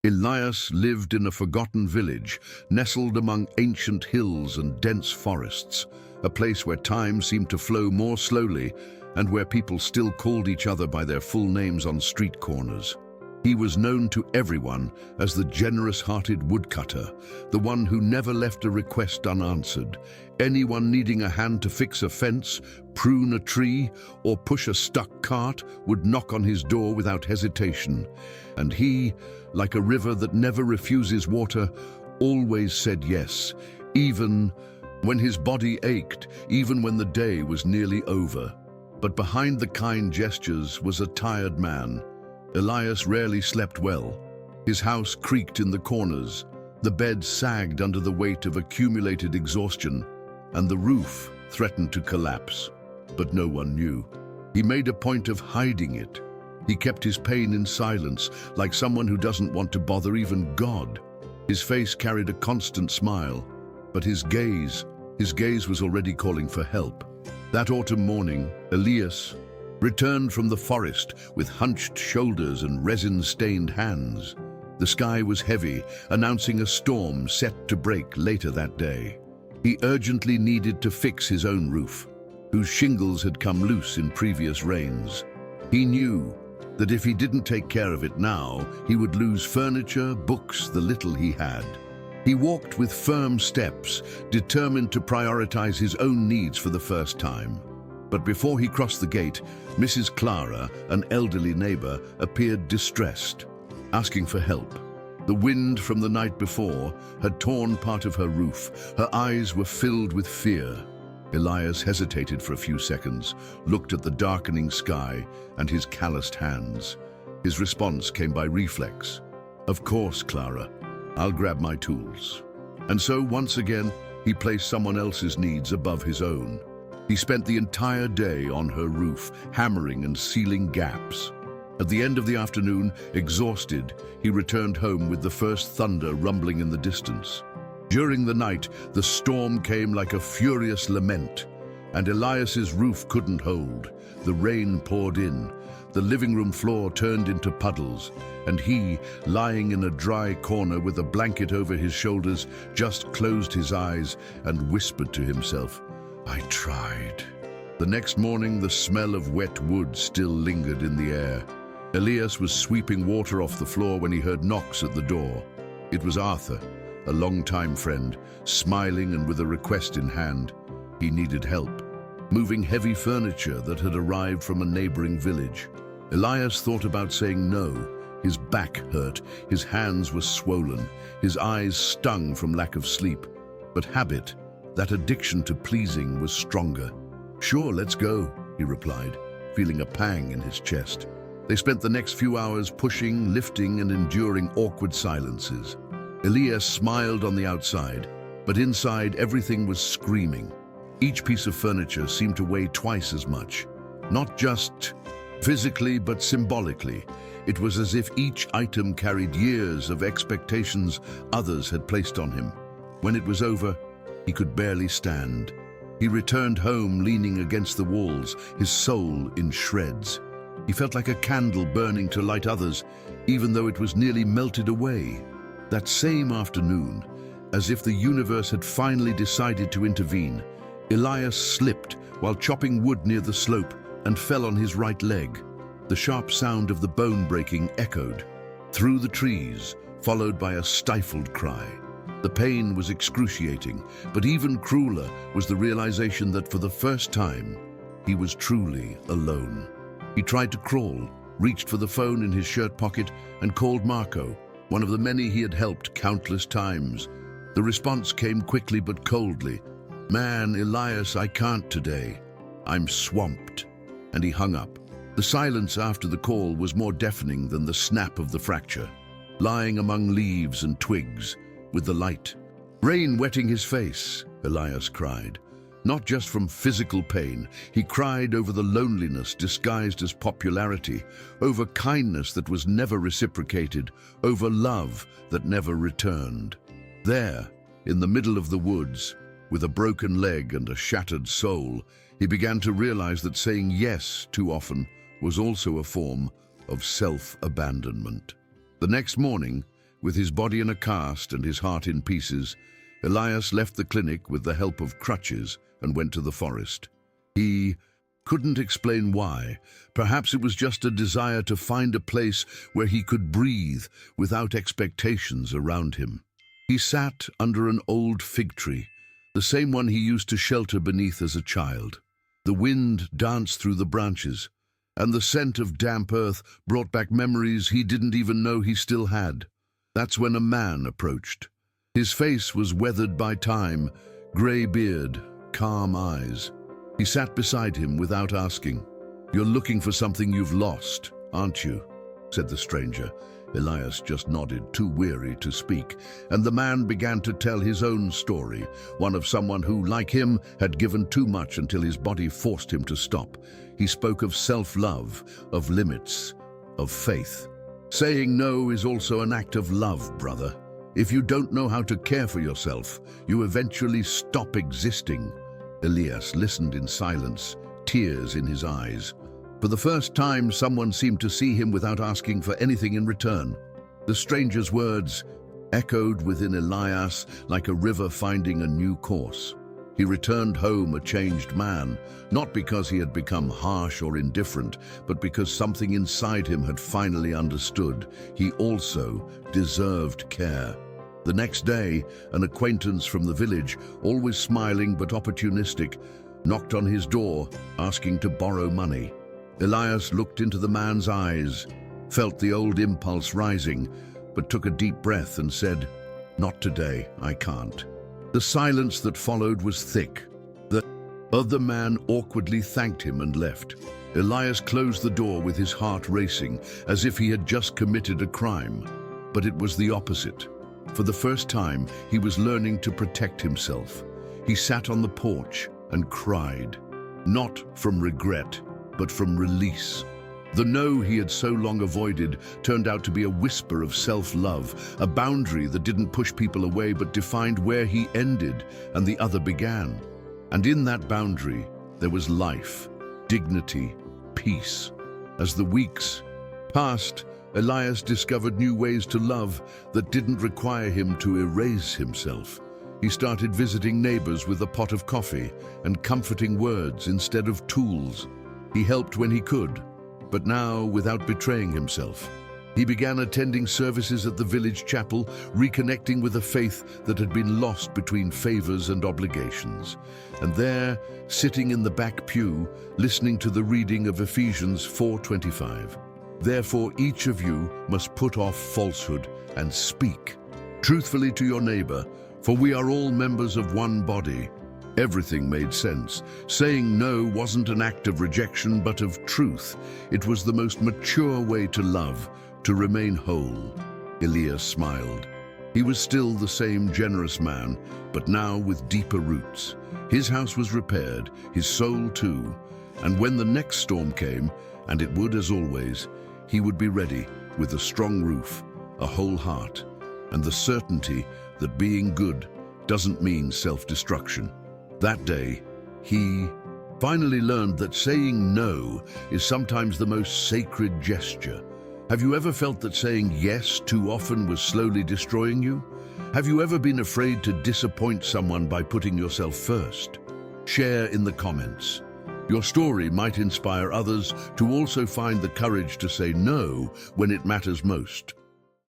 Elias lived in a forgotten village, nestled among ancient hills and dense forests, a place where time seemed to flow more slowly and where people still called each other by their full names on street corners. He was known to everyone as the generous-hearted woodcutter, the one who never left a request unanswered. Anyone needing a hand to fix a fence, prune a tree, or push a stuck cart would knock on his door without hesitation. And he, like a river that never refuses water, always said yes, even when his body ached, even when the day was nearly over. But behind the kind gestures was a tired man. Elias rarely slept well. His house creaked in the corners, the bed sagged under the weight of accumulated exhaustion, and the roof threatened to collapse. But no one knew. He made a point of hiding it. He kept his pain in silence, like someone who doesn't want to bother even God. His face carried a constant smile, but his gaze was already calling for help. That autumn morning, Elias returned from the forest with hunched shoulders and resin-stained hands. The sky was heavy, announcing a storm set to break later that day. He urgently needed to fix his own roof, whose shingles had come loose in previous rains. He knew that if he didn't take care of it now, he would lose furniture, books, the little he had. He walked with firm steps, determined to prioritize his own needs for the first time. But before he crossed the gate, Mrs. Clara, an elderly neighbor, appeared distressed, asking for help. The wind from the night before had torn part of her roof. Her eyes were filled with fear. Elias hesitated for a few seconds, looked at the darkening sky and his calloused hands. His response came by reflex. "Of course, Clara. I'll grab my tools." And so, once again, he placed someone else's needs above his own. He spent the entire day on her roof, hammering and sealing gaps. At the end of the afternoon, exhausted, he returned home with the first thunder rumbling in the distance. During the night, the storm came like a furious lament, and Elias's roof couldn't hold. The rain poured in. The living room floor turned into puddles, and he, lying in a dry corner with a blanket over his shoulders, just closed his eyes and whispered to himself, "I tried." The next morning, the smell of wet wood still lingered in the air. Elias was sweeping water off the floor when he heard knocks at the door. It was Arthur, a longtime friend, smiling and with a request in hand. He needed help, moving heavy furniture that had arrived from a neighboring village. Elias thought about saying no. His back hurt, his hands were swollen, his eyes stung from lack of sleep. But habit, that addiction to pleasing, was stronger. "Sure, let's go," he replied, feeling a pang in his chest. They spent the next few hours pushing, lifting, and enduring awkward silences. Elias smiled on the outside, but inside everything was screaming. Each piece of furniture seemed to weigh twice as much, not just physically but symbolically. It was as if each item carried years of expectations others had placed on him. When it was over, he could barely stand. He returned home leaning against the walls, his soul in shreds. He felt like a candle burning to light others, even though it was nearly melted away. That same afternoon, as if the universe had finally decided to intervene, Elias slipped while chopping wood near the slope and fell on his right leg. The sharp sound of the bone breaking echoed through the trees, followed by a stifled cry. The pain was excruciating, but even crueler was the realization that for the first time, he was truly alone. He tried to crawl, reached for the phone in his shirt pocket, and called Marco, one of the many he had helped countless times. The response came quickly but coldly. "Man, Elias, I can't today. I'm swamped." And he hung up. The silence after the call was more deafening than the snap of the fracture. Lying among leaves and twigs, with the light, rain wetting his face, Elias cried. Not just from physical pain, he cried over the loneliness disguised as popularity, over kindness that was never reciprocated, over love that never returned. There, in the middle of the woods, with a broken leg and a shattered soul, he began to realize that saying yes too often was also a form of self-abandonment. The next morning, With his body in a cast and his heart in pieces, Elias left the clinic with the help of crutches and went to the forest. He couldn't explain why. Perhaps it was just a desire to find a place where he could breathe without expectations around him. He sat under an old fig tree, the same one he used to shelter beneath as a child. The wind danced through the branches, and the scent of damp earth brought back memories he didn't even know he still had. That's when a man approached. His face was weathered by time, grey beard, calm eyes. He sat beside him without asking. "You're looking for something you've lost, aren't you?" said the stranger. Elias just nodded, too weary to speak, and the man began to tell his own story, one of someone who, like him, had given too much until his body forced him to stop. He spoke of self-love, of limits, of faith. Saying no is also an act of love, brother. If you don't know how to care for yourself, you eventually stop existing. Elias listened in silence, tears in his eyes. For the first time, someone seemed to see him without asking for anything in return. The stranger's words echoed within Elias like a river finding a new course. He returned home a changed man, not because he had become harsh or indifferent, but because something inside him had finally understood. He also deserved care. The next day, an acquaintance from the village, always smiling but opportunistic, knocked on his door, asking to borrow money. Elias looked into the man's eyes, felt the old impulse rising, but took a deep breath and said, "Not today, I can't." The silence that followed was thick. The other man awkwardly thanked him and left. Elias closed the door with his heart racing, as if he had just committed a crime. But it was the opposite. For the first time, he was learning to protect himself. He sat on the porch and cried, not from regret, but from release. The no he had so long avoided turned out to be a whisper of self-love, a boundary that didn't push people away but defined where he ended and the other began. And in that boundary, there was life, dignity, peace. As the weeks passed, Elias discovered new ways to love that didn't require him to erase himself. He started visiting neighbors with a pot of coffee and comforting words instead of tools. He helped when he could, but now without betraying himself. He began attending services at the village chapel, reconnecting with a faith that had been lost between favors and obligations. And there, sitting in the back pew, listening to the reading of Ephesians 4:25. "Therefore each of you must put off falsehood and speak truthfully to your neighbor, for we are all members of one body." Everything made sense. Saying no wasn't an act of rejection, but of truth. It was the most mature way to love, to remain whole. Elias smiled. He was still the same generous man, but now with deeper roots. His house was repaired, his soul too. And when the next storm came, and it would as always, he would be ready with a strong roof, a whole heart, and the certainty that being good doesn't mean self-destruction. That day, he finally learned that saying no is sometimes the most sacred gesture. Have you ever felt that saying yes too often was slowly destroying you? Have you ever been afraid to disappoint someone by putting yourself first? Share in the comments. Your story might inspire others to also find the courage to say no when it matters most.